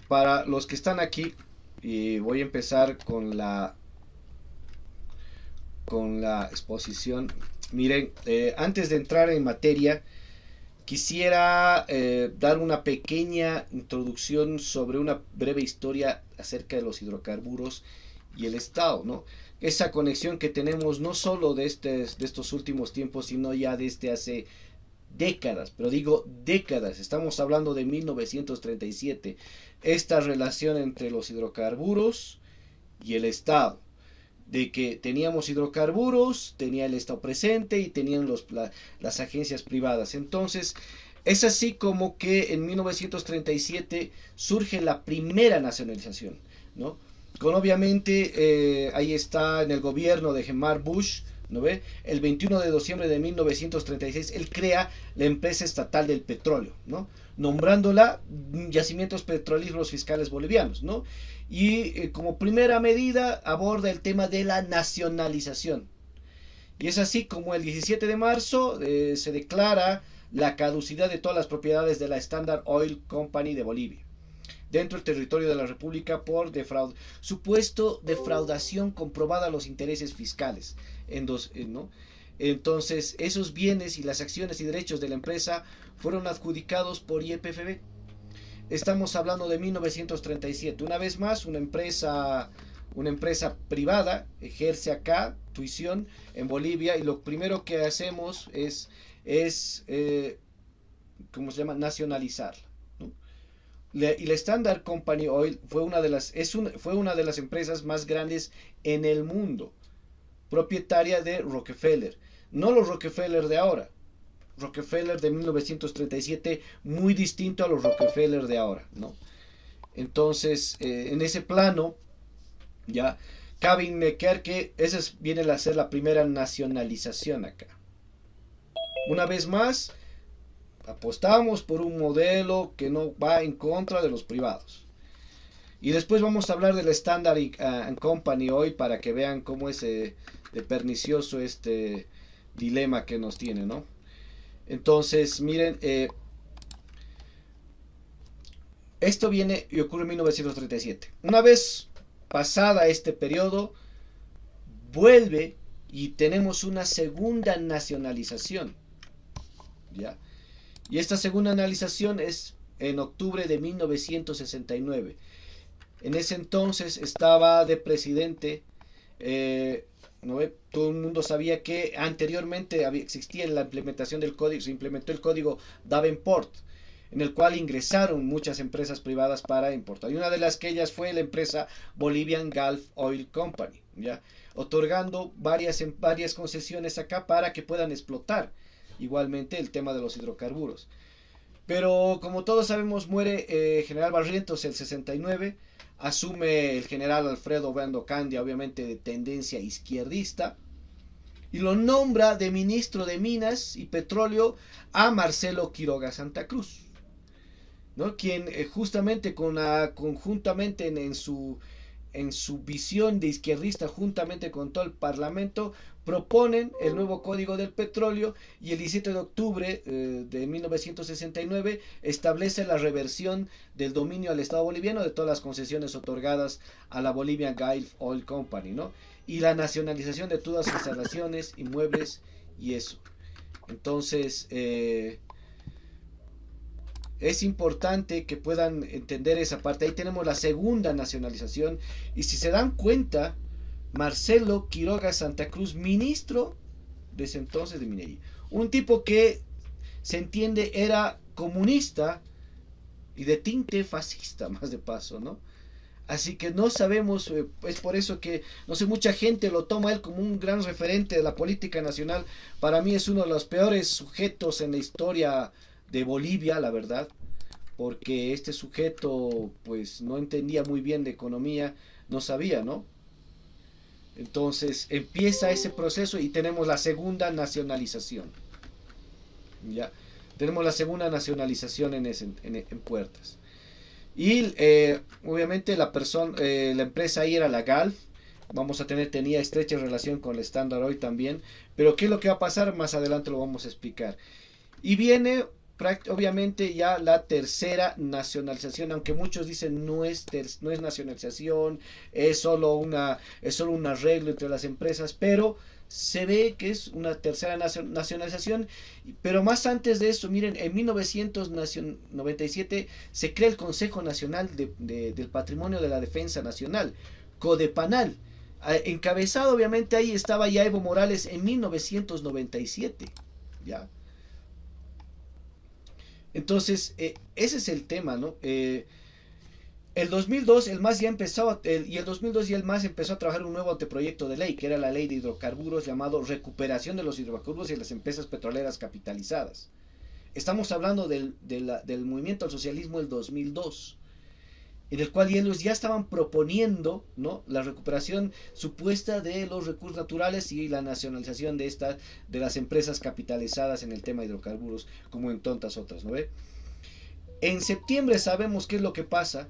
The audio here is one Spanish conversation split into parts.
Para los que están aquí, y voy a empezar con la exposición. Miren, antes de entrar en materia, quisiera dar una pequeña introducción sobre una breve historia acerca de los hidrocarburos y el Estado, ¿no? Esa conexión que tenemos no solo de estos últimos tiempos, sino ya desde hace décadas, pero digo décadas, estamos hablando de 1937, esta relación entre los hidrocarburos y el Estado, de que teníamos hidrocarburos, tenía el Estado presente y tenían las agencias privadas. Entonces, es así como que en 1937 surge la primera nacionalización, ¿no? Con obviamente, ahí está en el gobierno de Gemar Bush, ¿no ve? El 21 de diciembre de 1936, él crea la empresa estatal del petróleo, ¿no? Nombrándola Yacimientos Petrolíferos Fiscales Bolivianos, ¿no? Y como primera medida aborda el tema de la nacionalización. Y es así como el 17 de marzo se declara la caducidad de todas las propiedades de la Standard Oil Company de Bolivia dentro del territorio de la República por supuesto defraudación comprobada a los intereses fiscales. ¿No? Entonces, esos bienes y las acciones y derechos de la empresa fueron adjudicados por YPFB. Estamos hablando de 1937. Una vez más, una empresa privada ejerce acá tuición en Bolivia y lo primero que hacemos es ¿cómo se llama? Nacionalizarla. ¿No? Y la Standard Company Oil fue una de las empresas más grandes en el mundo, propietaria de Rockefeller. No los Rockefeller de ahora, Rockefeller de 1937, muy distinto a los Rockefeller de ahora, ¿no? Entonces, en ese plano, ya, cabe indicar que esa viene a ser la primera nacionalización acá. Una vez más, apostamos por un modelo que no va en contra de los privados. Y después vamos a hablar del Standard Company hoy para que vean cómo es de pernicioso este dilema que nos tiene, ¿no? Entonces, miren, esto viene y ocurre en 1937. Una vez pasada este periodo, vuelve y tenemos una segunda nacionalización, ¿ya? Y esta segunda nacionalización es en octubre de 1969. En ese entonces estaba de presidente, ¿no? Todo el mundo sabía que anteriormente existía la implementación del código, se implementó el código Davenport, en el cual ingresaron muchas empresas privadas para importar. Y una de las que ellas fue la empresa Bolivian Gulf Oil Company, ¿ya? Otorgando varias concesiones acá para que puedan explotar igualmente el tema de los hidrocarburos. Pero como todos sabemos, muere General Barrientos el 69, asume el general Alfredo Brando Candia, obviamente de tendencia izquierdista, y lo nombra de ministro de Minas y Petróleo a Marcelo Quiroga Santa Cruz, ¿no? Quien justamente conjuntamente en su visión de izquierdista, juntamente con todo el Parlamento, proponen el nuevo Código del Petróleo y el 17 de octubre de 1969 establece la reversión del dominio al Estado boliviano de todas las concesiones otorgadas a la Bolivian Gulf Oil Company, ¿no? Y la nacionalización de todas las instalaciones, inmuebles y eso. Entonces, es importante que puedan entender esa parte. Ahí tenemos la segunda nacionalización. Y si se dan cuenta, Marcelo Quiroga Santa Cruz, ministro de ese entonces de minería. Un tipo que se entiende era comunista y de tinte fascista, más de paso, ¿no? Así que no sabemos, es por eso que, no sé, mucha gente lo toma a él como un gran referente de la política nacional. Para mí es uno de los peores sujetos en la historia de Bolivia, la verdad, porque este sujeto pues no entendía muy bien de economía, no sabía, ¿no? Entonces empieza ese proceso y tenemos la segunda nacionalización, ¿ya? Tenemos la segunda nacionalización en Puertas. Y obviamente la empresa ahí era la Galf. Tenía estrecha relación con el Standard Oil también. Pero ¿qué es lo que va a pasar? Más adelante lo vamos a explicar. Y viene obviamente ya la tercera nacionalización, aunque muchos dicen no es nacionalización, es solo un arreglo entre las empresas, pero se ve que es una tercera nacionalización. Pero más antes de eso, miren, en 1997 se crea el Consejo Nacional del Patrimonio de la Defensa Nacional, Codepanal. Encabezado, obviamente, ahí estaba ya Evo Morales en 1997. ¿Ya? Entonces, ese es el tema, ¿no? El 2002 el MAS ya empezó, y el 2002 ya el MAS empezó a trabajar un nuevo anteproyecto de ley, que era la ley de hidrocarburos, llamado Recuperación de los hidrocarburos y las empresas petroleras capitalizadas. Estamos hablando del movimiento al socialismo del 2002, en el cual ellos ya estaban proponiendo, ¿no?, la recuperación supuesta de los recursos naturales y la nacionalización de las empresas capitalizadas en el tema de hidrocarburos, como en tantas otras, ¿no ve? En septiembre sabemos qué es lo que pasa.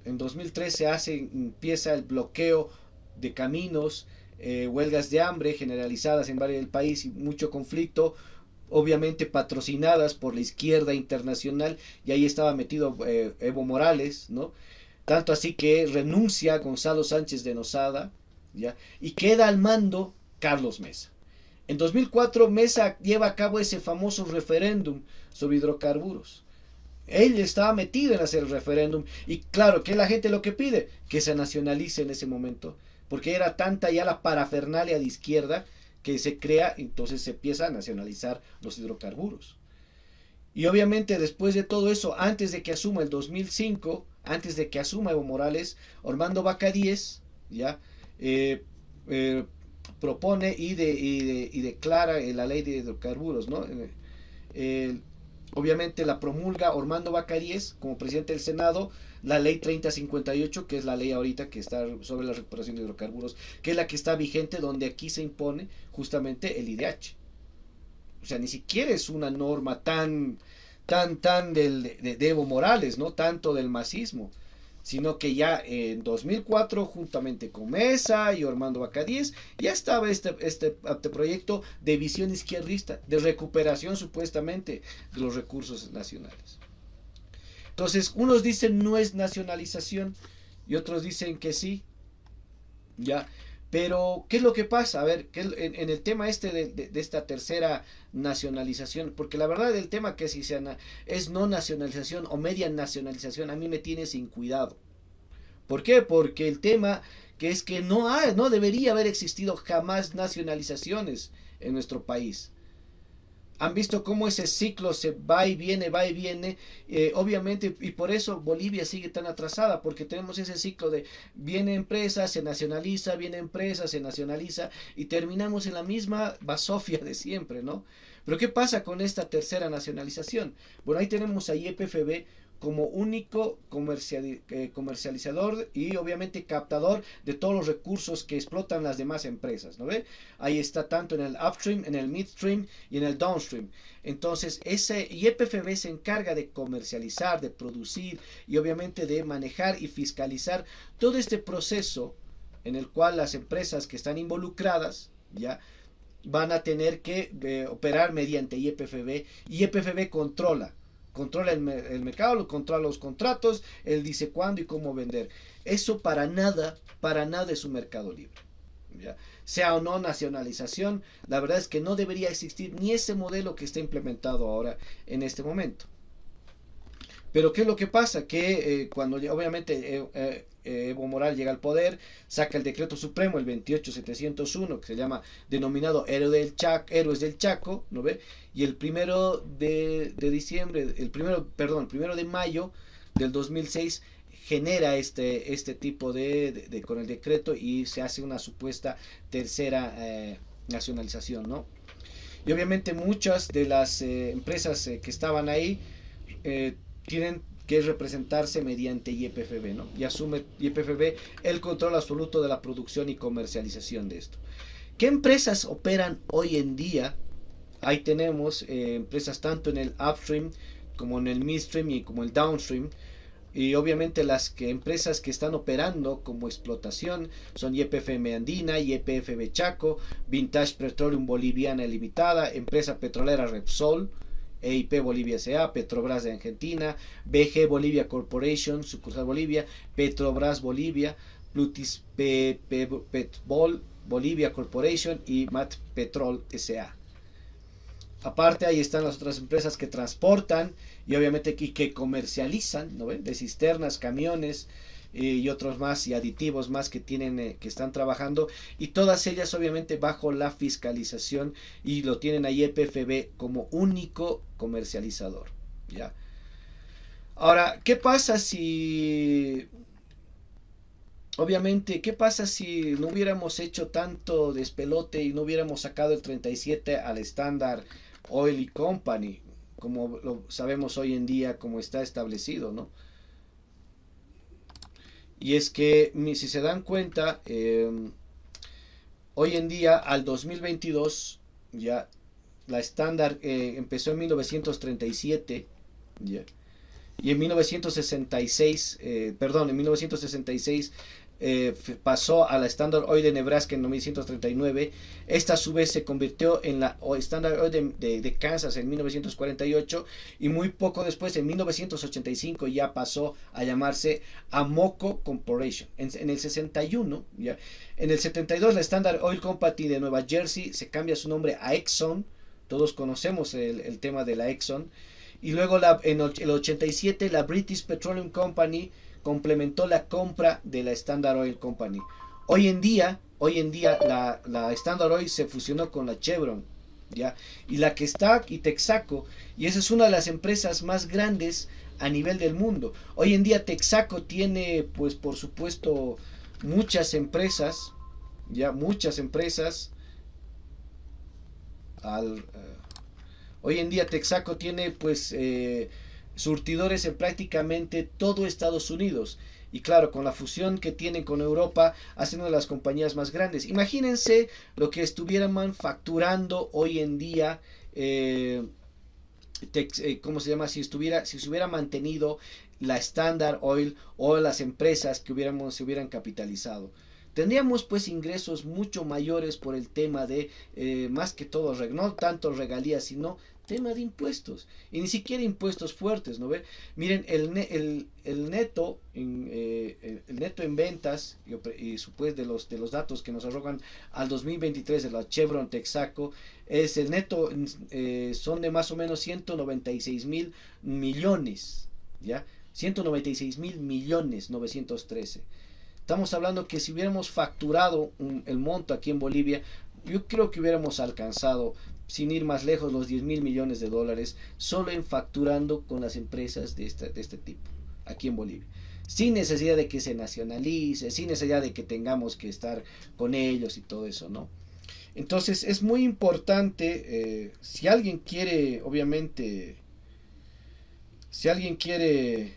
En 2013 empieza el bloqueo de caminos, huelgas de hambre generalizadas en varios del país y mucho conflicto, obviamente patrocinadas por la izquierda internacional, y ahí estaba metido Evo Morales, ¿no? Tanto así que renuncia Gonzalo Sánchez de Nosada, ¿ya? Y queda al mando Carlos Mesa. En 2004 Mesa lleva a cabo ese famoso referéndum sobre hidrocarburos. Él estaba metido en hacer el referéndum, y claro, que la gente lo que pide, que se nacionalice en ese momento, porque era tanta ya la parafernalia de izquierda que se crea, entonces se empieza a nacionalizar los hidrocarburos. Y obviamente después de todo eso, antes de que asuma el 2005, antes de que asuma Evo Morales, Armando Vaca Díez, ¿ya? Propone y declara la ley de hidrocarburos, ¿no? Obviamente la promulga Armando Vaca Díez como presidente del Senado, la ley 3058, que es la ley ahorita que está sobre la recuperación de hidrocarburos, que es la que está vigente, donde aquí se impone justamente el IDH. O sea, ni siquiera es una norma tan de Evo Morales, no tanto del masismo, sino que ya en 2004, juntamente con Mesa y Armando Vaca Díez, ya estaba este proyecto de visión izquierdista, de recuperación supuestamente de los recursos nacionales. Entonces, unos dicen no es nacionalización y otros dicen que sí, ya. Pero, ¿qué es lo que pasa? A ver, en el tema de esta tercera nacionalización, porque la verdad el tema que si es no nacionalización o media nacionalización, a mí me tiene sin cuidado. ¿Por qué? Porque el tema que es que no debería haber existido jamás nacionalizaciones en nuestro país. Han visto cómo ese ciclo se va y viene, obviamente, y por eso Bolivia sigue tan atrasada, porque tenemos ese ciclo de viene empresa, se nacionaliza, viene empresa, se nacionaliza, y terminamos en la misma basofia de siempre, ¿no? Pero ¿qué pasa con esta tercera nacionalización? Bueno, ahí tenemos a YPFB como único comercializador y obviamente captador de todos los recursos que explotan las demás empresas, ¿no ve? Ahí está tanto en el upstream, en el midstream y en el downstream. Entonces, ese YPFB se encarga de comercializar, de producir y obviamente de manejar y fiscalizar todo este proceso en el cual las empresas que están involucradas, ya, van a tener que operar mediante YPFB. YPFB controla el mercado, controla los contratos, él dice cuándo y cómo vender. Eso para nada es un mercado libre. ¿Ya? Sea o no nacionalización, la verdad es que no debería existir ni ese modelo que está implementado ahora en este momento. Pero ¿qué es lo que pasa? Que cuando obviamente Evo Morales llega al poder, saca el decreto supremo, el 28701, que se llama denominado Héroes del Chaco, ¿no ve? Y el primero de mayo del 2006 genera este tipo con el decreto, y se hace una supuesta tercera nacionalización, ¿no? Y obviamente muchas de las empresas que estaban ahí tienen que representarse mediante YPFB, ¿no? Y asume YPFB el control absoluto de la producción y comercialización de esto. ¿Qué empresas operan hoy en día? Ahí tenemos empresas tanto en el upstream como en el midstream y como el downstream. Y obviamente empresas que están operando como explotación son YPFM Andina, YPFB Chaco, Vintage Petroleum Boliviana Limitada, empresa petrolera Repsol, EIP Bolivia S.A., Petrobras de Argentina, BG Bolivia Corporation, sucursal Bolivia, Petrobras Bolivia, Plutis Petbol Bolivia Corporation y Mat Petrol S.A. Aparte ahí están las otras empresas que transportan y obviamente que comercializan, ¿no ven? De cisternas, camiones y otros más y aditivos más que tienen que están trabajando, y todas ellas obviamente bajo la fiscalización, y lo tienen ahí EPFB como único comercializador, ¿ya? Ahora, ¿qué pasa si obviamente, ¿qué pasa si no hubiéramos hecho tanto despelote y no hubiéramos sacado el 37 al Standard Oil Company, como lo sabemos hoy en día, como está establecido, ¿no? Y es que, si se dan cuenta, hoy en día, al 2022, ya la Standard empezó en 1937, ya, y en 1966, perdón, en 1966 pasó a la Standard Oil de Nebraska en 1939. Esta a su vez se convirtió en la Standard Oil de Kansas en 1948, y muy poco después, en 1985, ya pasó a llamarse Amoco Corporation. En el 61, ya. En el 72 la Standard Oil Company de Nueva Jersey se cambia su nombre a Exxon. Todos conocemos el tema de la Exxon. Y luego en el 87 la British Petroleum Company complementó la compra de la Standard Oil Company. Hoy en día la Standard Oil se fusionó con la Chevron, ¿ya? Y la que está, y Texaco, y esa es una de las empresas más grandes a nivel del mundo. Hoy en día Texaco tiene, pues por supuesto, muchas empresas, ya, muchas empresas. Hoy en día Texaco tiene pues surtidores en prácticamente todo Estados Unidos, y claro, con la fusión que tienen con Europa, hacen una de las compañías más grandes. Imagínense lo que estuvieran manufacturando hoy en día, ¿cómo se llama? Si se hubiera mantenido la Standard Oil, o las empresas que se hubieran capitalizado. Tendríamos pues ingresos mucho mayores por el tema de, más que todo, no tanto regalías, sino tema de impuestos, y ni siquiera impuestos fuertes, ¿no ve? Miren, el neto en ventas, y pues de los datos que nos arrojan al 2023 de la Chevron Texaco, es el neto, son de más o menos 196.000 millones, ¿ya? 196.000.913. Estamos hablando que si hubiéramos facturado el monto aquí en Bolivia, yo creo que hubiéramos alcanzado, sin ir más lejos, los 10.000 millones de dólares solo en facturando con las empresas de este tipo aquí en Bolivia. Sin necesidad de que se nacionalice, sin necesidad de que tengamos que estar con ellos y todo eso, ¿no? Entonces es muy importante, si alguien quiere, obviamente, si alguien quiere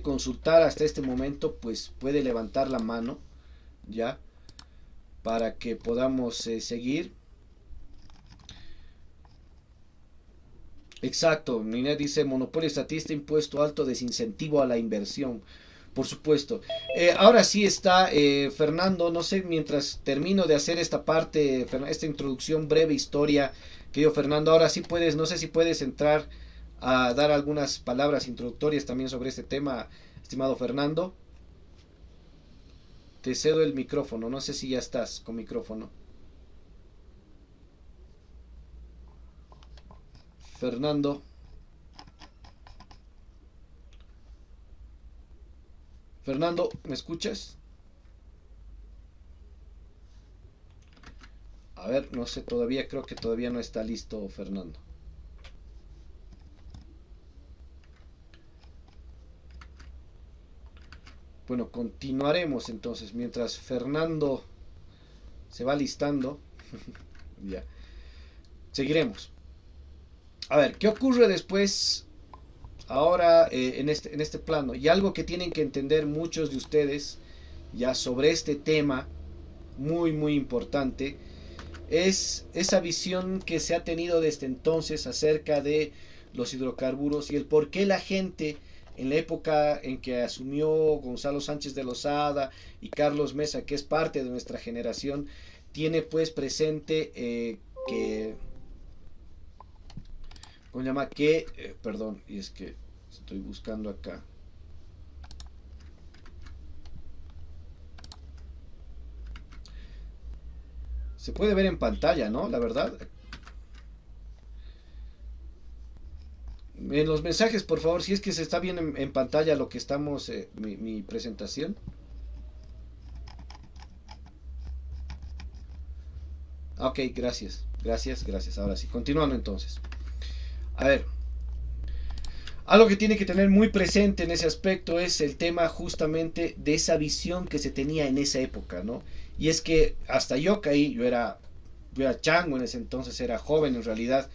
consultar hasta este momento, pues puede levantar la mano, ya, para que podamos seguir. Exacto, Ninet dice: monopolio estatista, impuesto alto, desincentivo a la inversión. Por supuesto. Ahora sí está, Fernando, no sé, mientras termino de hacer esta parte, esta introducción, breve historia, querido Fernando, ahora sí puedes, no sé si puedes entrar a dar algunas palabras introductorias también sobre este tema, estimado Fernando. Te cedo el micrófono, no sé si ya estás con micrófono. Fernando. Fernando, ¿me escuchas? A ver, no sé, todavía creo que todavía no está listo Fernando. Bueno, continuaremos entonces mientras Fernando se va listando. Ya. Seguiremos. A ver, ¿qué ocurre después? Ahora en este plano, y algo que tienen que entender muchos de ustedes ya sobre este tema, muy muy importante, es esa visión que se ha tenido desde entonces acerca de los hidrocarburos, y el por qué la gente en la época en que asumió Gonzalo Sánchez de Lozada y Carlos Mesa, que es parte de nuestra generación, tiene pues presente ¿cómo se llama? Que, perdón, y es que estoy buscando acá. Se puede ver en pantalla, ¿no? La verdad. En los mensajes, por favor, si es que se está viendo en pantalla lo que estamos, mi presentación. Ok, gracias, gracias, gracias. Ahora sí, continuando entonces. A ver, algo que tiene que tener muy presente en ese aspecto es el tema justamente de esa visión que se tenía en esa época, ¿no? Y es que hasta yo caí, yo era chango en ese entonces, era joven en realidad.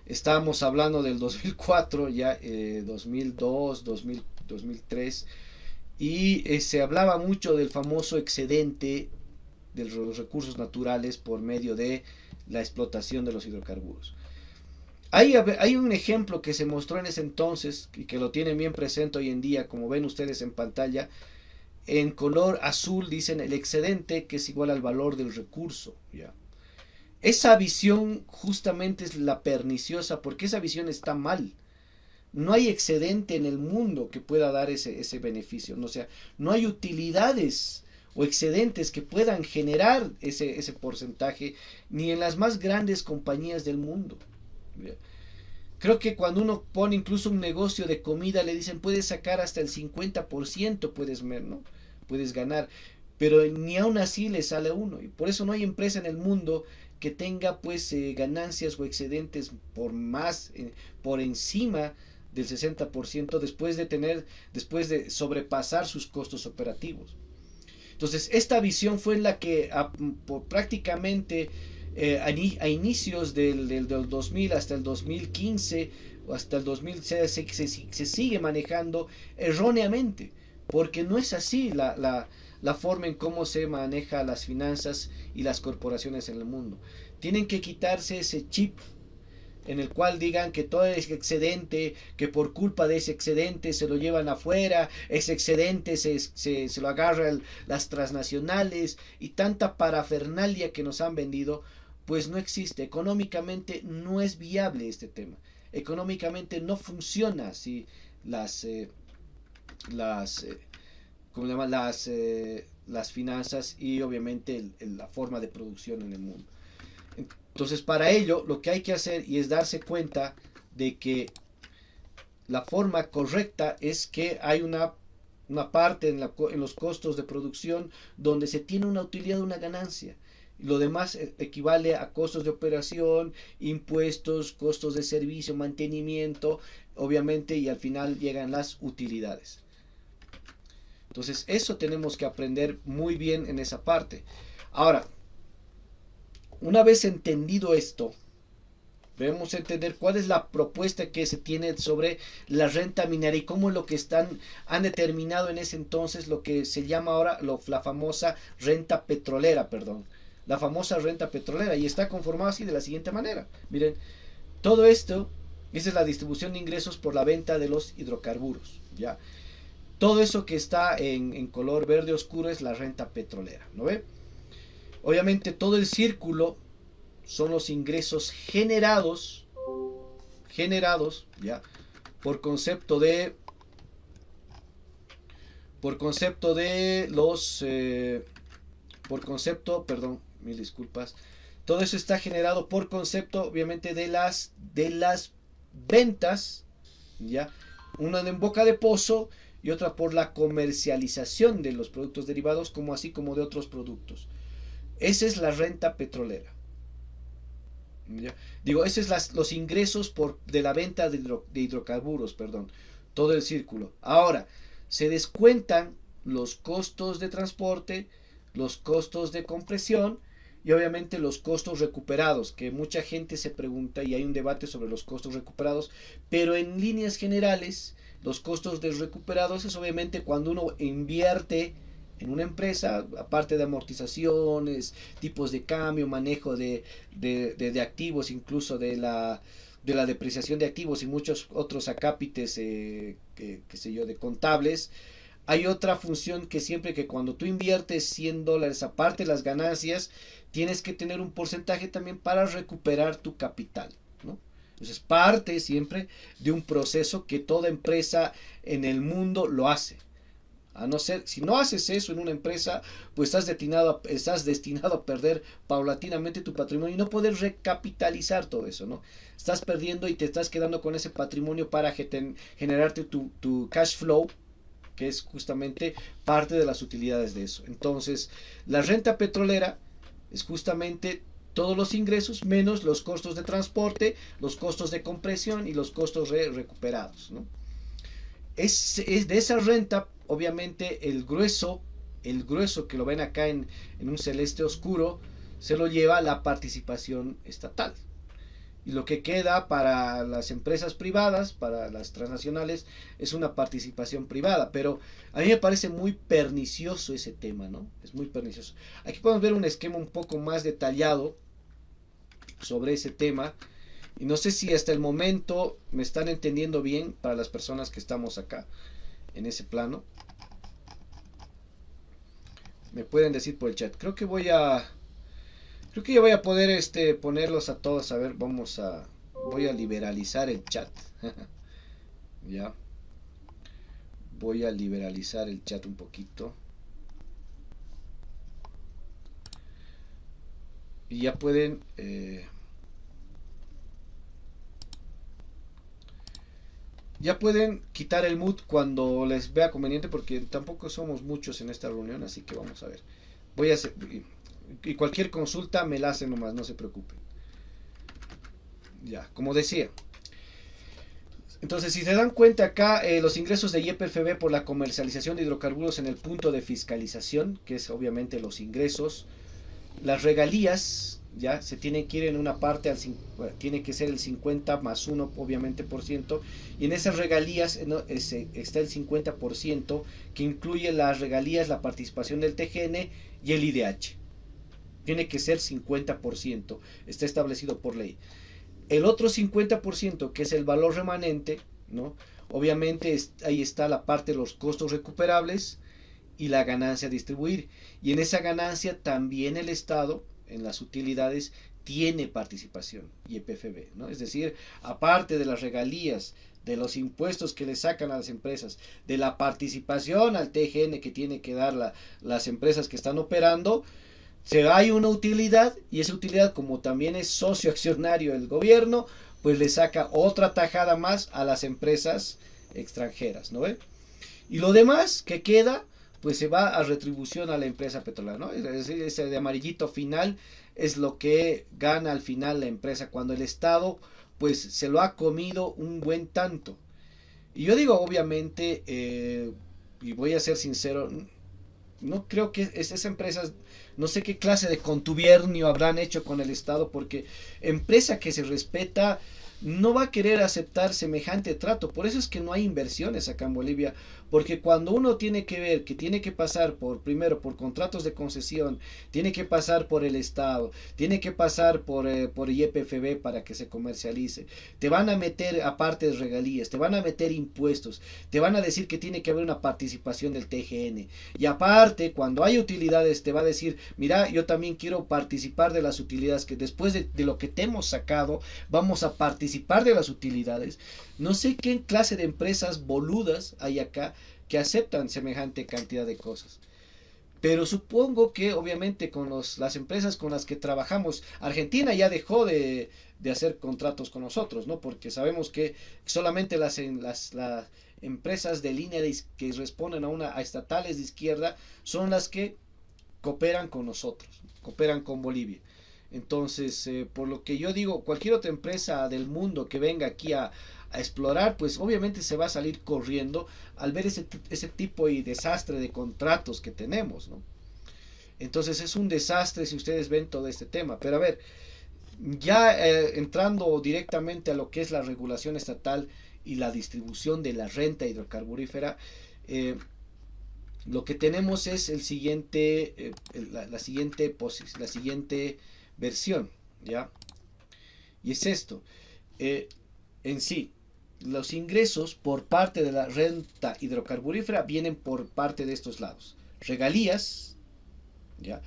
Estábamos hablando del 2004, ya 2002, 2000, 2003, y se hablaba mucho del famoso excedente de los recursos naturales por medio de la explotación de los hidrocarburos. Hay un ejemplo que se mostró en ese entonces y que lo tienen bien presente hoy en día, como ven ustedes en pantalla. En color azul dicen el excedente, que es igual al valor del recurso. ¿Ya? Esa visión justamente es la perniciosa, porque esa visión está mal. No hay excedente en el mundo que pueda dar ese beneficio. ¿No? O sea, no hay utilidades o excedentes que puedan generar ese porcentaje ni en las más grandes compañías del mundo. ¿Ya? Creo que cuando uno pone incluso un negocio de comida, le dicen puedes sacar hasta el 50%, ¿no? Puedes ganar, pero ni aún así le sale a uno. Y por eso no hay empresa en el mundo que tenga pues ganancias o excedentes por encima del 60% después de sobrepasar sus costos operativos. Entonces, esta visión fue la que prácticamente a inicios del 2000 hasta el 2015 o hasta el 2000 se sigue manejando erróneamente, porque no es así la forma en cómo se maneja las finanzas y las corporaciones en el mundo. Tienen que quitarse ese chip en el cual digan que todo es excedente, que por culpa de ese excedente se lo llevan afuera, ese excedente se lo agarran las transnacionales y tanta parafernalia que nos han vendido, pues no existe. Económicamente no es viable este tema. Económicamente no funciona así las, las, ¿cómo se llama? Las finanzas y obviamente la forma de producción en el mundo. Entonces, para ello, lo que hay que hacer y es darse cuenta de que la forma correcta es que hay una parte en los costos de producción donde se tiene una utilidad, una ganancia. Lo demás equivale a costos de operación, impuestos, costos de servicio, mantenimiento, obviamente, y al final llegan las utilidades. Entonces, eso tenemos que aprender muy bien en esa parte. Ahora, una vez entendido esto, debemos entender cuál es la propuesta que se tiene sobre la renta minera y cómo es lo que han determinado en ese entonces lo que se llama ahora la famosa renta petrolera, perdón. La famosa renta petrolera, y está conformada así de la siguiente manera. Miren, todo esto, esa es la distribución de ingresos por la venta de los hidrocarburos, ¿ya? Todo eso que está en color verde oscuro es la renta petrolera, ¿no ve? Obviamente todo el círculo son los ingresos generados ya por concepto de perdón, mil disculpas. Todo eso está generado por concepto obviamente de las ventas, ya, una en boca de pozo y otra por la comercialización de los productos derivados como así como de otros productos. Esa es la renta petrolera. ¿Ya? Digo, esos es los ingresos de la venta de hidrocarburos, perdón. Todo el círculo. Ahora, se descuentan los costos de transporte, los costos de compresión y obviamente los costos recuperados, que mucha gente se pregunta y hay un debate sobre los costos recuperados, pero en líneas generales, los costos de recuperados es obviamente cuando uno invierte en una empresa, aparte de amortizaciones, tipos de cambio, manejo de activos, incluso de la depreciación de activos y muchos otros acápites, qué sé yo, de contables, Hay otra función que siempre que cuando tú inviertes $100, aparte de las ganancias, tienes que tener un porcentaje también para recuperar tu capital, ¿no? Entonces parte siempre de un proceso que toda empresa en el mundo lo hace. A no ser, si no haces eso en una empresa, pues estás destinado a perder paulatinamente tu patrimonio y no poder recapitalizar todo eso, ¿no? Estás perdiendo y te estás quedando con ese patrimonio para generarte tu cash flow, que es justamente parte de las utilidades de eso. Entonces, la renta petrolera es justamente todos los ingresos menos los costos de transporte, los costos de compresión y los costos recuperados, ¿no? Es de esa renta, obviamente, el grueso que lo ven acá en un celeste oscuro, se lo lleva la participación estatal. Y lo que queda para las empresas privadas, para las transnacionales, es una participación privada. Pero a mí me parece muy pernicioso ese tema, ¿no? Es muy pernicioso. Aquí podemos ver un esquema un poco más detallado sobre ese tema. Y no sé si hasta el momento me están entendiendo bien para las personas que estamos acá en ese plano. Me pueden decir por el chat. Creo que ya voy a poder ponerlos a todos. A ver, voy a liberalizar el chat. Ya. Voy a liberalizar el chat un poquito. Y ya pueden quitar el mood cuando les vea conveniente, porque tampoco somos muchos en esta reunión, así que vamos a ver. Voy a hacer, y cualquier consulta me la hacen nomás, no se preocupen. Ya, como decía. Entonces, si se dan cuenta acá, los ingresos de YPFB por la comercialización de hidrocarburos en el punto de fiscalización, que es obviamente los ingresos, las regalías, ya se tiene que ir en una parte, tiene que ser el 50 más 1, obviamente, por ciento, y en esas regalías está el 50%, que incluye las regalías, la participación del TGN y el IDH. Tiene que ser 50%, está establecido por ley. El otro 50%, que es el valor remanente, ¿no? Obviamente ahí está la parte de los costos recuperables y la ganancia a distribuir. Y en esa ganancia también el Estado, en las utilidades, tiene participación, YPFB, ¿no? Es decir, aparte de las regalías, de los impuestos que le sacan a las empresas, de la participación al TGN que tiene que dar las empresas que están operando, hay una utilidad, y esa utilidad, como también es socio accionario del gobierno, pues le saca otra tajada más a las empresas extranjeras, ¿no ve? Y lo demás que queda, pues se va a retribución a la empresa petrolera, ¿no? Es decir, ese de amarillito final es lo que gana al final la empresa, cuando el Estado pues se lo ha comido un buen tanto. Y yo digo, obviamente, y voy a ser sincero, no creo que esas empresas, no sé qué clase de contubernio habrán hecho con el Estado, porque empresa que se respeta no va a querer aceptar semejante trato. Por eso es que no hay inversiones acá en Bolivia, porque cuando uno tiene que ver que tiene que pasar primero por contratos de concesión, tiene que pasar por el Estado, tiene que pasar por YPFB para que se comercialice, te van a meter aparte de regalías, te van a meter impuestos, te van a decir que tiene que haber una participación del TGN, y aparte cuando hay utilidades te va a decir, mira, yo también quiero participar de las utilidades, que después de lo que te hemos sacado vamos a participar de las utilidades. No sé qué clase de empresas boludas hay acá que aceptan semejante cantidad de cosas. Pero supongo que obviamente con las empresas con las que trabajamos, Argentina ya dejó de hacer contratos con nosotros, ¿no? Porque sabemos que solamente las empresas de línea que responden a estatales de izquierda son las que cooperan con nosotros, cooperan con Bolivia. Entonces, por lo que yo digo, cualquier otra empresa del mundo que venga aquí a explorar, pues obviamente se va a salir corriendo al ver ese tipo de desastre de contratos que tenemos, ¿no? Entonces es un desastre si ustedes ven todo este tema. Pero a ver, ya entrando directamente a lo que es la regulación estatal y la distribución de la renta hidrocarburífera, lo que tenemos es el siguiente, la siguiente versión, ¿ya? Y es esto, en sí, los ingresos por parte de la renta hidrocarburífera vienen por parte de estos lados. Regalías, ¿ya?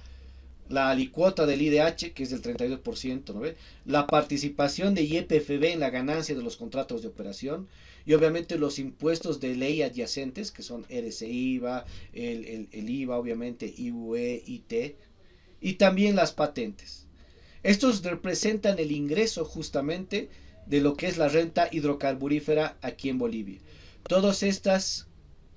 La alicuota del IDH, que es del 32%, ¿no ve? La participación de YPFB en la ganancia de los contratos de operación y obviamente los impuestos de ley adyacentes, que son RCIVA, el IVA, obviamente, IUE, IT, y también las patentes. Estos representan el ingreso justamente de lo que es la renta hidrocarburífera aquí en Bolivia. Todas estas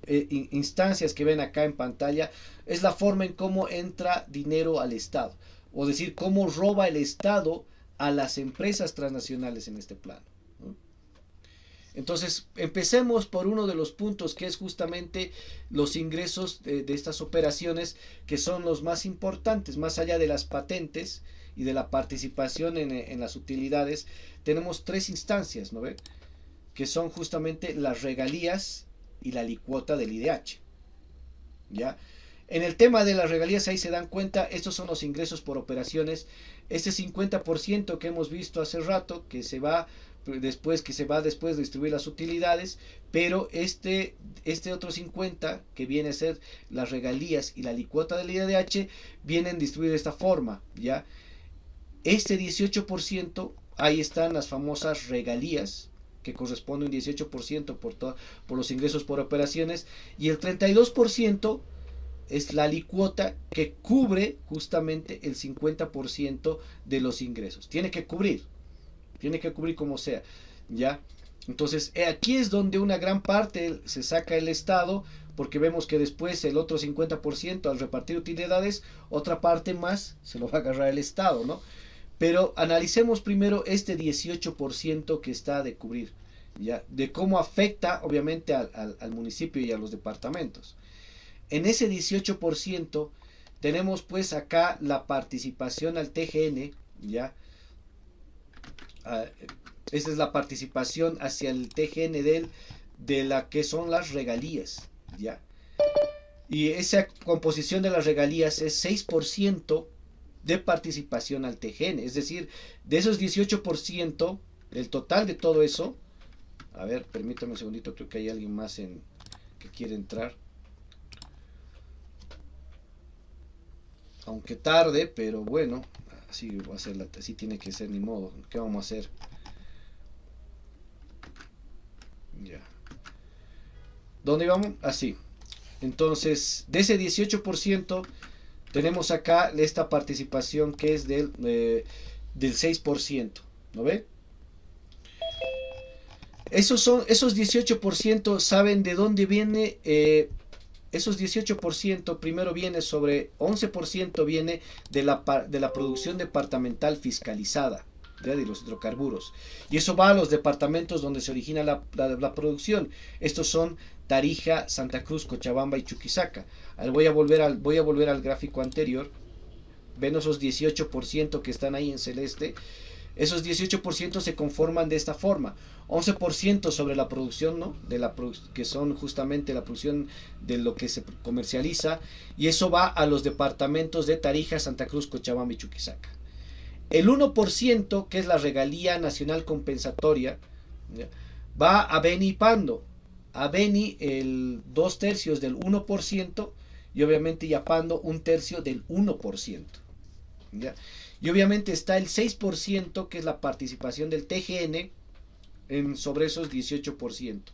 instancias que ven acá en pantalla es la forma en cómo entra dinero al Estado, o decir, cómo roba el Estado a las empresas transnacionales en este plano, ¿no? Entonces, empecemos por uno de los puntos que es justamente los ingresos de estas operaciones, que son los más importantes, más allá de las patentes y de la participación en las utilidades. Tenemos tres instancias, ¿no ve? Que son justamente las regalías y la alicuota del IDH, ¿ya? En el tema de las regalías, ahí se dan cuenta, estos son los ingresos por operaciones. Este 50% que hemos visto hace rato, que se va después de distribuir las utilidades, pero este otro 50 que viene a ser las regalías y la alicuota del IDH vienen distribuidos de esta forma, ¿ya? Este 18%, ahí están las famosas regalías, que corresponde un 18% por los ingresos por operaciones, y el 32% es la alicuota que cubre justamente el 50% de los ingresos. Tiene que cubrir como sea, ¿ya? Entonces, aquí es donde una gran parte se saca el Estado, porque vemos que después el otro 50% al repartir utilidades, otra parte más se lo va a agarrar el Estado, ¿no? Pero analicemos primero este 18% que está de cubrir, ¿ya? De cómo afecta obviamente al municipio y a los departamentos. En ese 18% tenemos pues acá la participación al TGN, ¿ya? Esa es la participación hacia el TGN de la que son las regalías, ¿ya? Y esa composición de las regalías es 6% de participación al TGN, es decir, de esos 18%, el total de todo eso, a ver, permítame un segundito, creo que hay alguien más que quiere entrar, aunque tarde, pero bueno, así va a ser, así tiene que ser, ni modo, ¿qué vamos a hacer? Ya. ¿Dónde vamos? Así. Entonces, de ese 18%, tenemos acá esta participación que es del 6%, ¿no ve? Esos 18%, ¿saben de dónde viene? Esos 18% primero viene sobre 11% viene de la producción departamental fiscalizada, ¿ya? De los hidrocarburos. Y eso va a los departamentos donde se origina la producción. Estos son Tarija, Santa Cruz, Cochabamba y Chuquisaca. Voy a volver al gráfico anterior. Ven esos 18% que están ahí en celeste. Esos 18% se conforman de esta forma: 11% sobre la producción, ¿no? Que son justamente la producción de lo que se comercializa, y eso va a los departamentos de Tarija, Santa Cruz, Cochabamba y Chuquisaca. El 1%, que es la regalía nacional compensatoria, ¿ya? Va a Beni y Pando. A Beni el 2/3 del 1%, y obviamente y a Pando 1/3 del 1%. ¿Ya? Y obviamente está el 6%, que es la participación del TGN sobre esos 18%.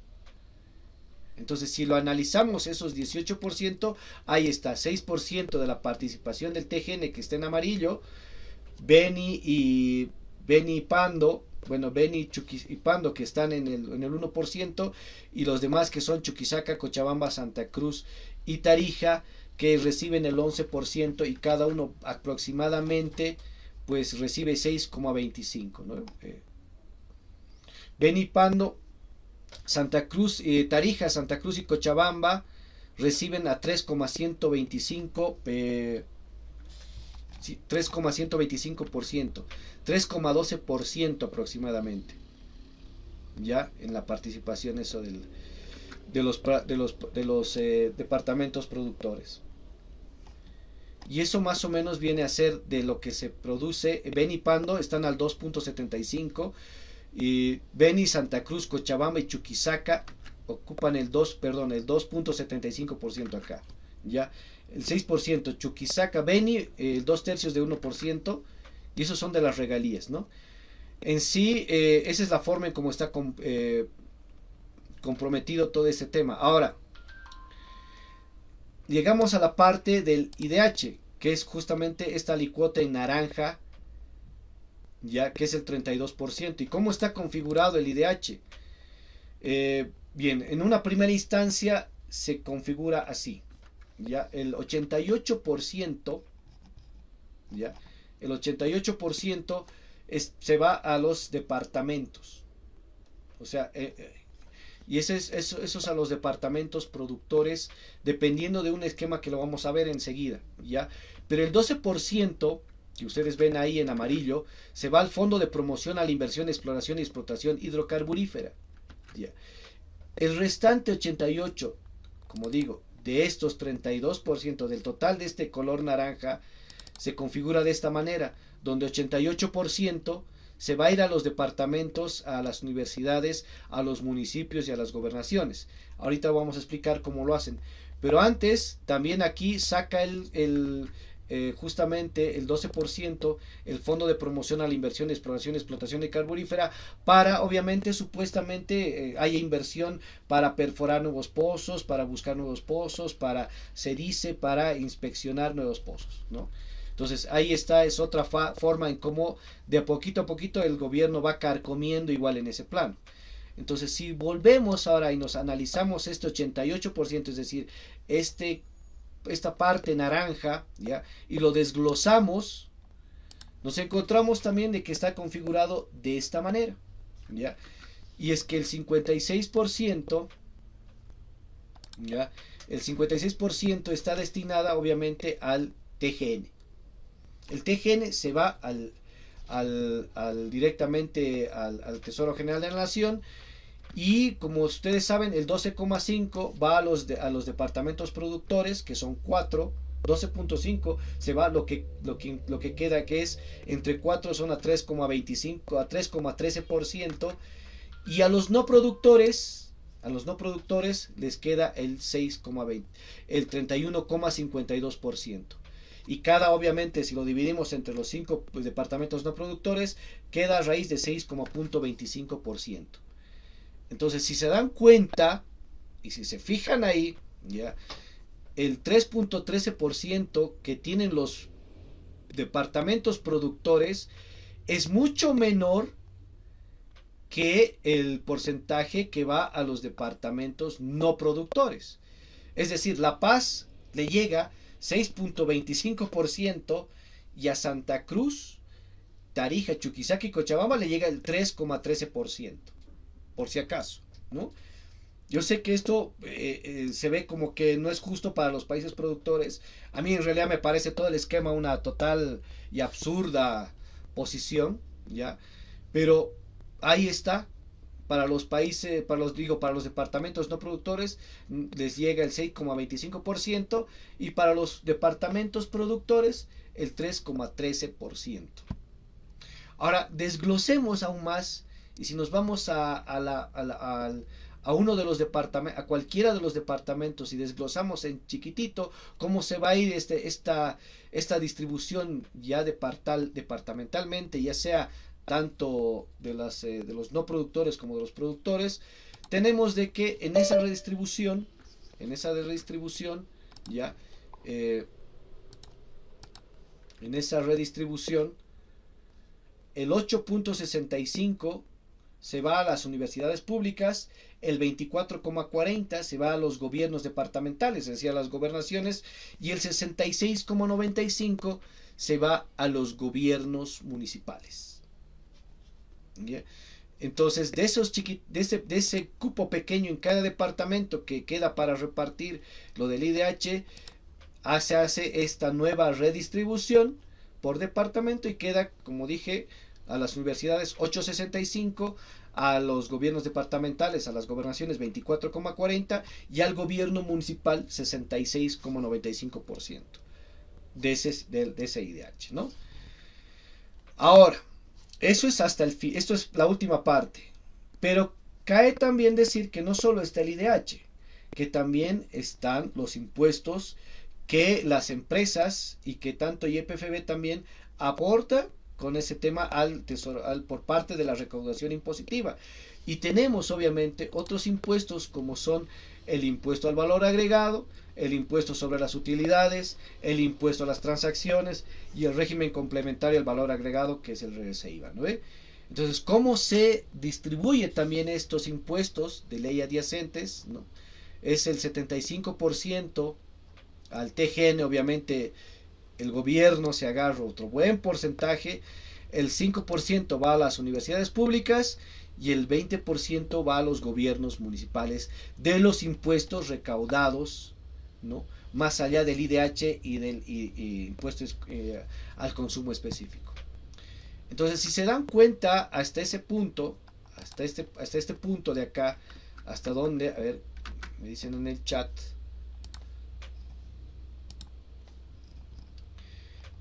Entonces, si lo analizamos, esos 18%, ahí está, 6% de la participación del TGN, que está en amarillo, Beni y Pando, bueno, Beni y Pando, que están en el 1%, y los demás que son Chuquisaca, Cochabamba, Santa Cruz y Tarija, que reciben el 11%, y cada uno aproximadamente pues recibe 6,25, ¿no? Beni, Pando, Santa Cruz, Tarija, Santa Cruz y Cochabamba reciben a 3,125%, 3,12% aproximadamente, ya en la participación eso de los departamentos productores. Y eso más o menos viene a ser de lo que se produce. Beni y Pando están al 2,75%, Y Beni, Santa Cruz, Cochabamba y Chuquisaca ocupan el 2.75% acá. ¿Ya? El 6%, Chuquisaca, Beni, el 2/3 de 1%, y esos son de las regalías, ¿no? En sí, esa es la forma en cómo está comprometido todo este tema. Ahora, llegamos a la parte del IDH, que es justamente esta alicuota en naranja, ya que es el 32%. ¿Y cómo está configurado el IDH? Bien, en una primera instancia se configura así. Ya, el 88%, ya, el 88% se va a los departamentos. O sea, y eso es a los departamentos productores, dependiendo de un esquema que lo vamos a ver enseguida, ¿ya? Pero el 12%, que ustedes ven ahí en amarillo, se va al Fondo de Promoción a la Inversión, Exploración y Explotación Hidrocarburífera, ¿ya? El restante 88%, como digo, de estos 32% del total de este color naranja, se configura de esta manera, donde 88% se va a ir a los departamentos, a las universidades, a los municipios y a las gobernaciones. Ahorita vamos a explicar cómo lo hacen. Pero antes, también aquí saca justamente el 12%, el Fondo de Promoción a la Inversión, Exploración y Explotación de Carburífera, para, obviamente, supuestamente, haya inversión para perforar nuevos pozos, para buscar nuevos pozos, para, se dice, para inspeccionar nuevos pozos, ¿no? Entonces ahí está, es otra forma en cómo de poquito a poquito el gobierno va carcomiendo igual en ese plano. Entonces si volvemos ahora y nos analizamos este 88%, es decir, esta parte naranja, ¿ya? Y lo desglosamos, nos encontramos también de que está configurado de esta manera, ¿ya? Y es que el 56%, ¿ya? El 56% está destinada obviamente al TGN. El TGN se va directamente al Tesoro General de la Nación, y como ustedes saben, el 12,5 va a los departamentos productores, que son 4. 12,5 se va lo que queda, que es entre 4, son a 3,25 a 3,13%, y a los no productores les queda el 6,20, el 31,52%. Y cada, obviamente, si lo dividimos entre los 5 departamentos no productores, queda a raíz de 6,25%. Entonces, si se dan cuenta, y si se fijan ahí, ya, el 3,13% que tienen los departamentos productores es mucho menor que el porcentaje que va a los departamentos no productores. Es decir, La Paz le llega 6,25%, y a Santa Cruz, Tarija, Chuquisaca y Cochabamba le llega el 3,13%, por si acaso, ¿no? Yo sé que esto se ve como que no es justo para los países productores. A mí en realidad me parece todo el esquema una total y absurda posición, ¿ya? Pero ahí está. Para los países, para los departamentos no productores les llega el 6,25%, y para los departamentos productores el 3,13%. Ahora desglosemos aún más, y si nos vamos a uno de los departamentos, a cualquiera de los departamentos, y desglosamos en chiquitito cómo se va a ir esta distribución ya departamentalmente, ya sea tanto de los no productores como de los productores, tenemos de que en esa redistribución, ya, en esa redistribución, el 8,65 se va a las universidades públicas, el 24,40 se va a los gobiernos departamentales, es decir, a las gobernaciones, y el 66,95 se va a los gobiernos municipales. ¿Ya? Entonces, de ese cupo pequeño en cada departamento que queda para repartir lo del IDH, se hace esta nueva redistribución por departamento, y queda, como dije, a las universidades 8,65, a los gobiernos departamentales, a las gobernaciones 24,40, y al gobierno municipal 66,95% de ese IDH, ¿no? Ahora, Eso es hasta esto es la última parte. Pero cae también decir que no solo está el IDH, que también están los impuestos que las empresas y que tanto YPFB también aporta con ese tema al tesoro, por parte de la recaudación impositiva. Y tenemos obviamente otros impuestos como son el impuesto al valor agregado, el impuesto sobre las utilidades, el impuesto a las transacciones y el régimen complementario al valor agregado que es el RSIVA, ¿no ve? Entonces, ¿cómo se distribuye también estos impuestos de ley adyacentes? ¿No? Es el 75% al TGN, obviamente el gobierno se agarra otro buen porcentaje, el 5% va a las universidades públicas y el 20% va a los gobiernos municipales de los impuestos recaudados, ¿no? Más allá del IDH y del impuestos al consumo específico. Entonces, si se dan cuenta hasta ese punto, hasta este punto de acá, hasta donde, a ver, me dicen en el chat.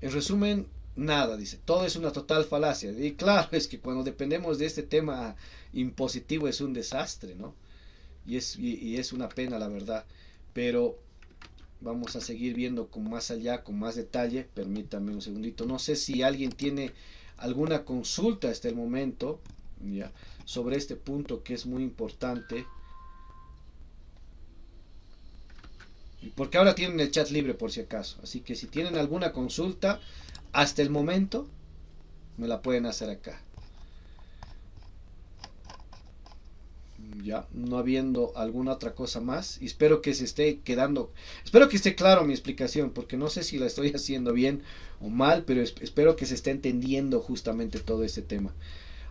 En resumen, nada, dice, todo es una total falacia. Y claro, es que cuando dependemos de este tema impositivo es un desastre, ¿no? Y es una pena, la verdad. Pero vamos a seguir viendo con más allá, con más detalle. Permítame un segundito. No sé si alguien tiene alguna consulta hasta el momento, ya, sobre este punto que es muy importante. Porque ahora tienen el chat libre por si acaso. Así que si tienen alguna consulta, hasta el momento, me la pueden hacer acá. Ya, no habiendo alguna otra cosa más. Y espero que se esté quedando. Espero que esté claro mi explicación. Porque no sé si la estoy haciendo bien o mal. Pero espero que se esté entendiendo justamente todo este tema.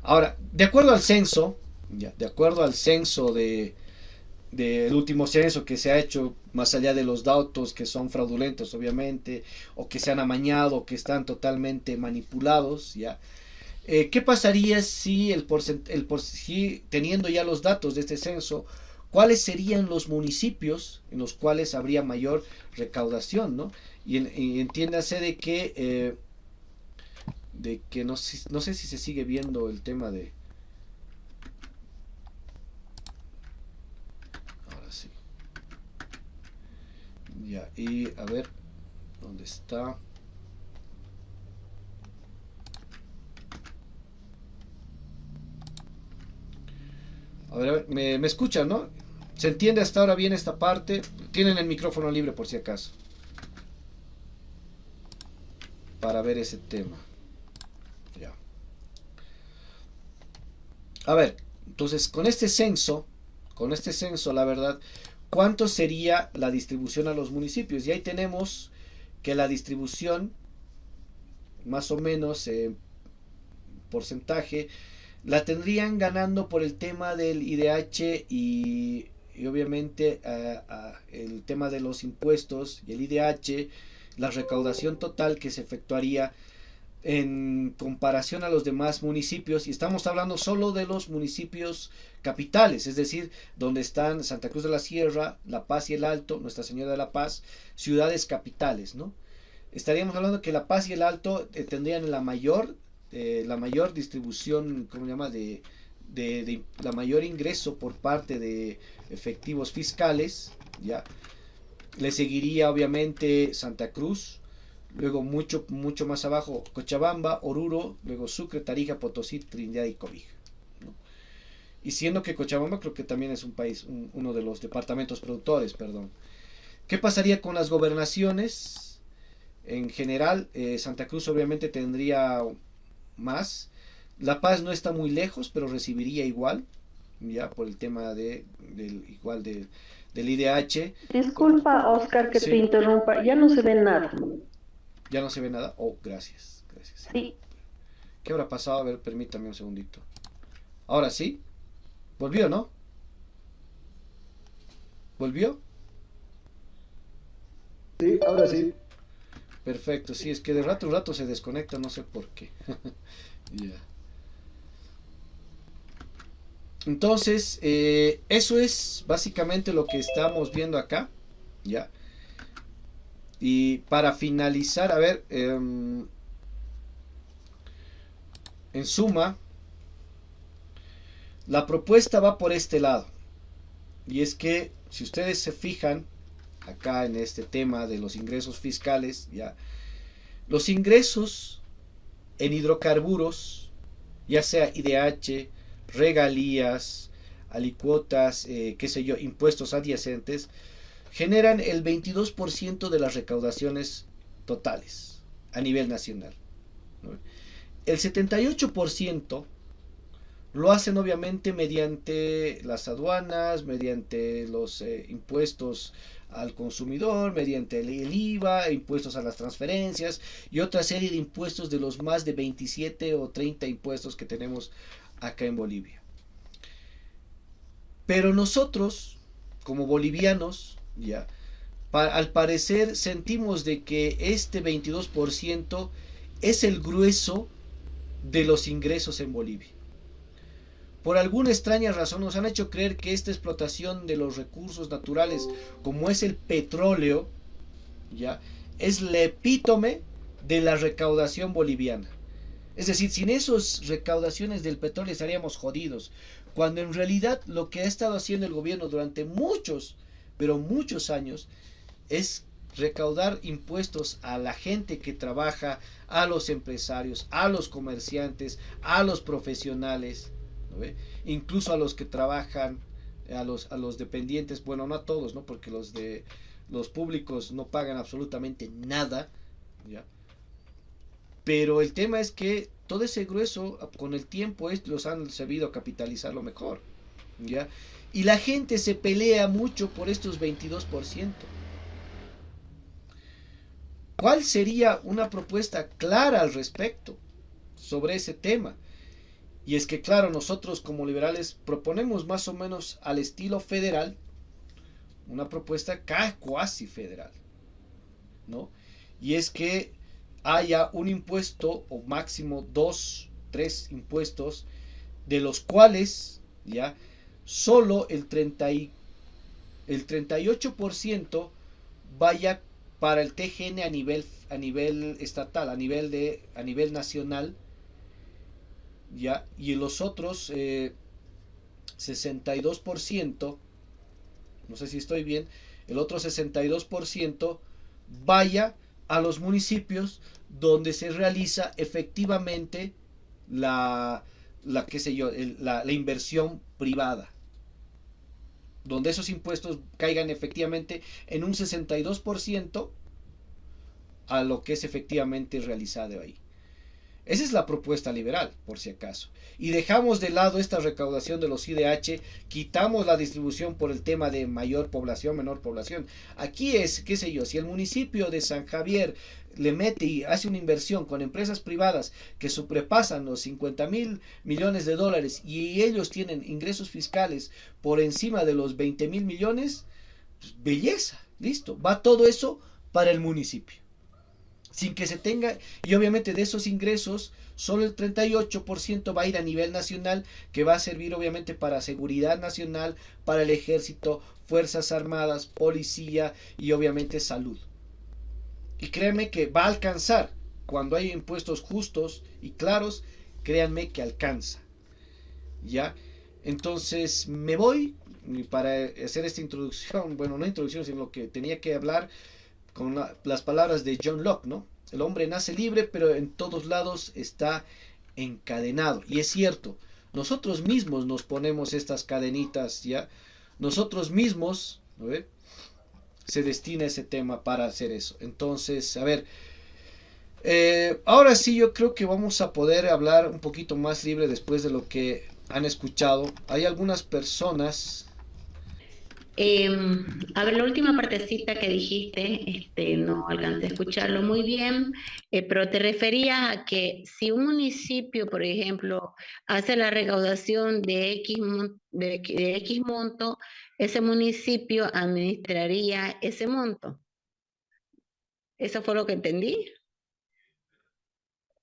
Ahora, de acuerdo al censo. Ya, de acuerdo al censo del último censo que se ha hecho, más allá de los datos que son fraudulentos obviamente, o que se han amañado, o que están totalmente manipulados, ya. ¿Qué pasaría si si teniendo ya los datos de este censo, cuáles serían los municipios en los cuales habría mayor recaudación, ¿no? Y entiéndase de que no sé si se sigue viendo el tema de. Ahora sí. Ya, y a ver, ¿dónde está? A ver, me escuchan, ¿no? ¿Se entiende hasta ahora bien esta parte? Tienen el micrófono libre por si acaso. Para ver ese tema. Ya. A ver, entonces con este censo, la verdad, ¿cuánto sería la distribución a los municipios? Y ahí tenemos que la distribución, más o menos, porcentaje, la tendrían ganando por el tema del IDH y obviamente el tema de los impuestos y el IDH, la recaudación total que se efectuaría en comparación a los demás municipios, y estamos hablando solo de los municipios capitales, es decir, donde están Santa Cruz de la Sierra, La Paz y el Alto, Nuestra Señora de la Paz, ciudades capitales, ¿no? Estaríamos hablando que La Paz y el Alto tendrían la mayor distribución, ¿cómo se llama? De la mayor ingreso por parte de efectivos fiscales, ¿ya? Le seguiría obviamente Santa Cruz, luego mucho más abajo Cochabamba, Oruro, luego Sucre, Tarija, Potosí, Trinidad y Cobija, ¿no? Y siendo que Cochabamba creo que también es un país, uno de los departamentos productores, perdón. ¿Qué pasaría con las gobernaciones? En general, Santa Cruz obviamente tendría más. La Paz no está muy lejos, pero recibiría igual, ya por el tema del IDH. Disculpa, Oscar, que te Sí, interrumpa. Ya no se ve nada. ya no se ve nada. Oh, gracias, gracias. Sí, ¿Qué habrá pasado? A ver, permítame un segundito. Ahora sí, volvió, ¿no? ¿Volvió? Sí, ahora sí. Perfecto, sí, es que de rato en rato se desconecta, no sé por qué. Ya. Entonces, eso es básicamente lo que estamos viendo acá, ¿ya? Y para finalizar, a ver, En suma, la propuesta va por este lado. Y es que, si ustedes se fijan, acá en este tema de los ingresos fiscales, ya, los ingresos en hidrocarburos, ya sea IDH, regalías, alicuotas, qué sé yo, impuestos adyacentes, generan el 22% de las recaudaciones totales a nivel nacional, ¿no? El 78% lo hacen obviamente mediante las aduanas, mediante los impuestos al consumidor, mediante el IVA, impuestos a las transferencias y otra serie de impuestos de los más de 27 o 30 impuestos que tenemos acá en Bolivia. Pero nosotros, como bolivianos, ya, al parecer sentimos de que este 22% es el grueso de los ingresos en Bolivia. Por alguna extraña razón nos han hecho creer que esta explotación de los recursos naturales, como es el petróleo, ya, es la epítome de la recaudación boliviana. Es decir, sin esas recaudaciones del petróleo estaríamos jodidos, cuando en realidad lo que ha estado haciendo el gobierno durante muchos, pero muchos años, es recaudar impuestos a la gente que trabaja, a los empresarios, a los comerciantes, a los profesionales, ¿no ve? Incluso a los que trabajan, a los dependientes, bueno, no a todos, ¿no? Porque los públicos no pagan absolutamente nada, ¿ya? Pero el tema es que todo ese grueso, con el tiempo, los han sabido capitalizarlo mejor, ¿ya? Y la gente se pelea mucho por estos 22%. ¿Cuál sería una propuesta clara al respecto sobre ese tema? Y es que, claro, nosotros como liberales proponemos más o menos al estilo federal una propuesta cuasi federal, ¿no? Y es que haya un impuesto o máximo dos, tres impuestos, de los cuales ya solo el 38% vaya para el TGN a nivel estatal, a nivel nacional, ya, y los otros 62%, no sé si estoy bien, el otro 62% vaya a los municipios donde se realiza efectivamente qué sé yo, la inversión privada, donde esos impuestos caigan efectivamente en un 62% a lo que es efectivamente realizado ahí. Esa es la propuesta liberal, por si acaso. Y dejamos de lado esta recaudación de los IDH, quitamos la distribución por el tema de mayor población, menor población. Aquí es, qué sé yo, si el municipio de San Javier le mete y hace una inversión con empresas privadas que sobrepasan los 50.000 millones de dólares y ellos tienen ingresos fiscales por encima de los 20.000 millones, pues belleza, listo. Va todo eso para el municipio sin que se tenga, y obviamente de esos ingresos, solo el 38% va a ir a nivel nacional, que va a servir obviamente para seguridad nacional, para el ejército, fuerzas armadas, policía y obviamente salud. Y créanme que va a alcanzar, cuando hay impuestos justos y claros, créanme que alcanza, ¿ya? Entonces me voy para hacer esta introducción, bueno, no introducción, sino lo que tenía que hablar con las palabras de John Locke, ¿no? El hombre nace libre, pero en todos lados está encadenado. Y es cierto, nosotros mismos nos ponemos estas cadenitas, ¿ya? Nosotros mismos, ¿no ve? Se destina ese tema para hacer eso. Entonces, a ver, ahora sí yo creo que vamos a poder hablar un poquito más libre después de lo que han escuchado. Hay algunas personas. A ver, la última partecita que dijiste, no alcancé a escucharlo muy bien, pero te refería a que si un municipio, por ejemplo, hace la recaudación de X monto, ese municipio administraría ese monto. ¿Eso fue lo que entendí?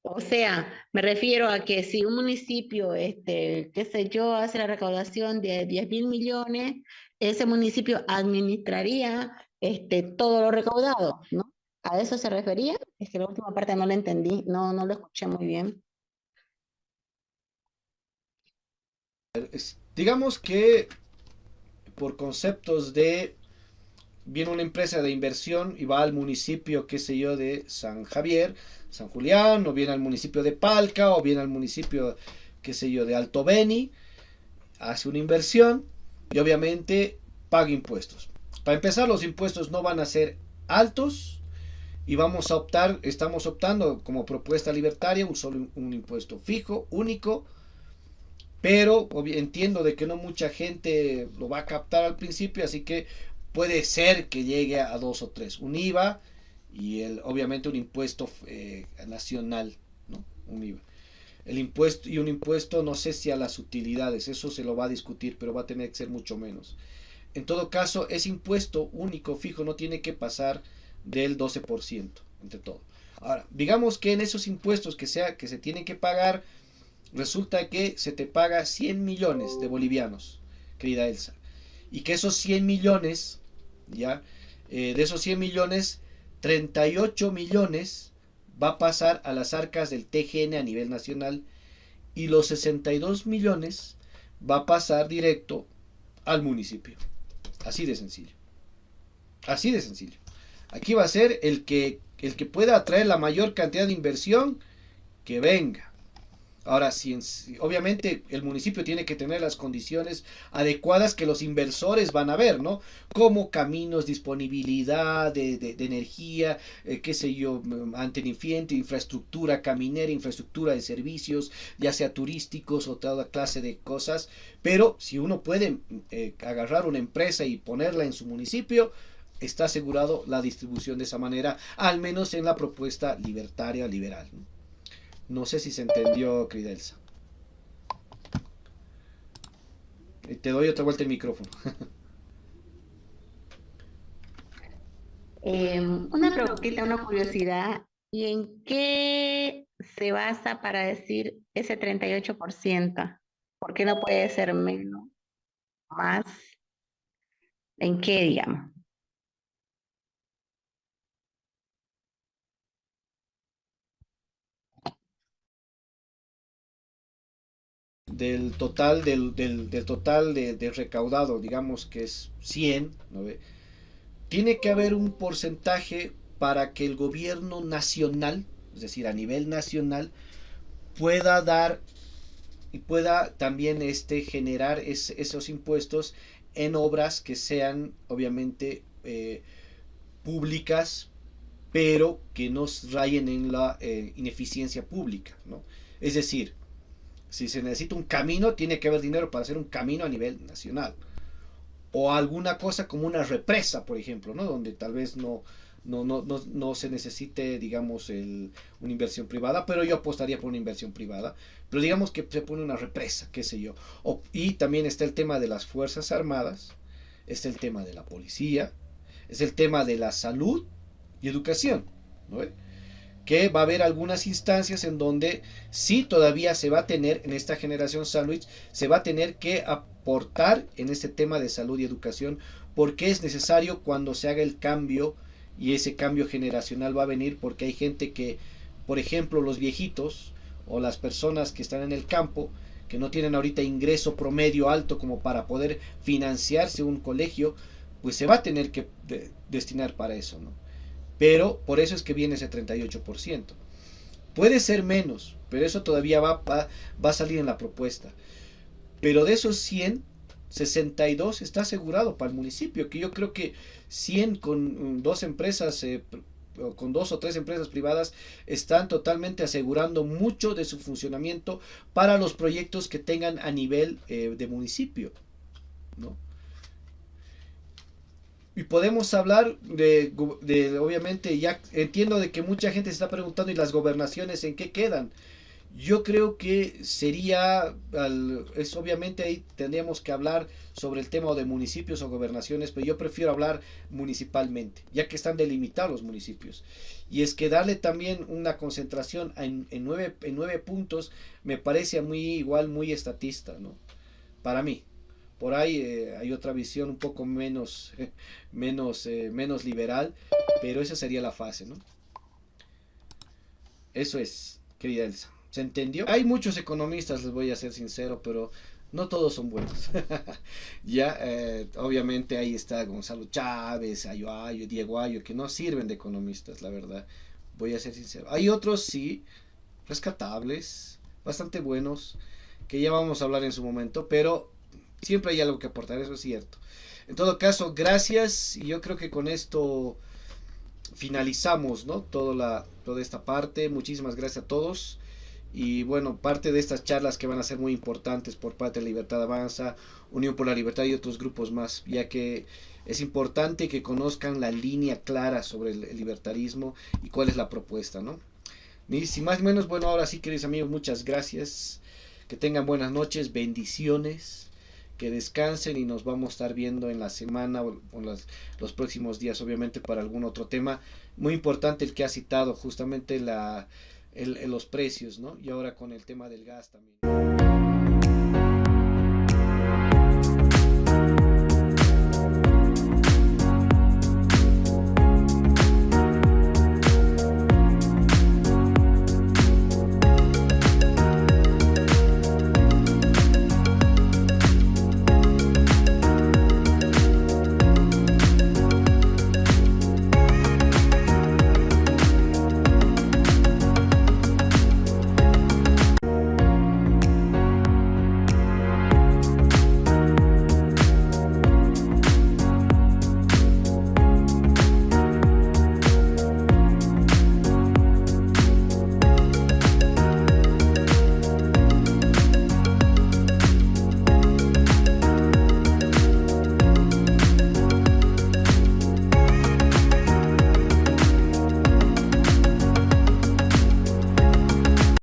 O sea, me refiero a que si un municipio, qué sé yo, hace la recaudación de 10.000 millones, ese municipio administraría todo lo recaudado, ¿no? ¿A eso se refería? Es que la última parte no la entendí, no lo escuché muy bien. Digamos que por conceptos de viene una empresa de inversión y va al municipio, qué sé yo, de San Javier, San Julián, o viene al municipio de Palca, o viene al municipio, qué sé yo, de Alto Beni, hace una inversión y obviamente paga impuestos. Para empezar, los impuestos no van a ser altos y estamos optando como propuesta libertaria un impuesto fijo, único, pero entiendo de que no mucha gente lo va a captar al principio, así que puede ser que llegue a dos o tres. Un IVA y obviamente un impuesto nacional, ¿no? Un IVA. El impuesto y un impuesto, no sé si a las utilidades, eso se lo va a discutir, pero va a tener que ser mucho menos. En todo caso, ese impuesto único fijo no tiene que pasar del 12% entre todo. Ahora, digamos que en esos impuestos que se tienen que pagar, resulta que se te paga 100 millones de bolivianos, querida Elsa, y que esos 100 millones, ya, de esos 100 millones, 38 millones va a pasar a las arcas del TGN a nivel nacional y los 62 millones va a pasar directo al municipio. Así de sencillo. Así de sencillo. Aquí va a ser el que pueda atraer la mayor cantidad de inversión que venga. Ahora, obviamente el municipio tiene que tener las condiciones adecuadas que los inversores van a ver, ¿no? Como caminos, disponibilidad de energía, qué sé yo, mantenimiento, infraestructura caminera, infraestructura de servicios, ya sea turísticos o toda clase de cosas. Pero si uno puede agarrar una empresa y ponerla en su municipio, está asegurado la distribución de esa manera, al menos en la propuesta libertaria liberal, ¿no? No sé si se entendió, querida Elsa. Te doy otra vuelta el micrófono. Una preguntita, una curiosidad. ¿Y en qué se basa para decir ese 38%? ¿Por qué no puede ser menos, más? ¿En qué, digamos? Del total de recaudado, digamos que es 100, ¿no ve? Tiene que haber un porcentaje para que el gobierno nacional, es decir, a nivel nacional, pueda dar y pueda también generar esos impuestos en obras que sean obviamente públicas, pero que no rayen en la ineficiencia pública, ¿no? Es decir, si se necesita un camino, tiene que haber dinero para hacer un camino a nivel nacional. O alguna cosa como una represa, por ejemplo, ¿no? Donde tal vez no se necesite, digamos, una inversión privada, pero yo apostaría por una inversión privada. Pero digamos que se pone una represa, qué sé yo. Y también está el tema de las Fuerzas Armadas, está el tema de la policía, es el tema de la salud y educación, ¿no? Que va a haber algunas instancias en donde sí todavía se va a tener en esta generación sándwich, se va a tener que aportar en este tema de salud y educación, porque es necesario cuando se haga el cambio, y ese cambio generacional va a venir porque hay gente que, por ejemplo, los viejitos o las personas que están en el campo, que no tienen ahorita ingreso promedio alto como para poder financiarse un colegio, pues se va a tener que destinar para eso, ¿no? Pero por eso es que viene ese 38%. Puede ser menos, pero eso todavía va a salir en la propuesta. Pero de esos 100, 62 está asegurado para el municipio, que yo creo que 100 con dos empresas, con dos o tres empresas privadas, están totalmente asegurando mucho de su funcionamiento para los proyectos que tengan a nivel de municipio, ¿no? Y podemos hablar obviamente, ya entiendo de que mucha gente se está preguntando, ¿y las gobernaciones en qué quedan? Yo creo que sería, obviamente ahí tendríamos que hablar sobre el tema de municipios o gobernaciones, pero yo prefiero hablar municipalmente, ya que están delimitados los municipios. Y es que darle también una concentración en 9 puntos me parece muy estatista, ¿no? Para mí. Por ahí hay otra visión un poco menos liberal, pero esa sería la fase, ¿no? Eso es, querida Elsa. ¿Se entendió? Hay muchos economistas, les voy a ser sincero, pero no todos son buenos. Ya, obviamente ahí está Gonzalo Chávez, Ayo, Diego Ayo, que no sirven de economistas, la verdad. Voy a ser sincero. Hay otros, sí, rescatables, bastante buenos, que ya vamos a hablar en su momento, pero siempre hay algo que aportar, eso es cierto. En todo caso, gracias, y yo creo que con esto finalizamos, ¿no? Toda esta parte. Muchísimas gracias a todos. Y bueno, parte de estas charlas que van a ser muy importantes por parte de Libertad Avanza, Unión por la Libertad y otros grupos más, ya que es importante que conozcan la línea clara sobre el libertarismo y cuál es la propuesta, ¿no? Y sin más o menos, bueno, ahora sí, queridos amigos, muchas gracias. Que tengan buenas noches, bendiciones, que descansen y nos vamos a estar viendo en la semana o los próximos días, obviamente, para algún otro tema. Muy importante el que ha citado, justamente los precios, ¿no? Y ahora con el tema del gas también.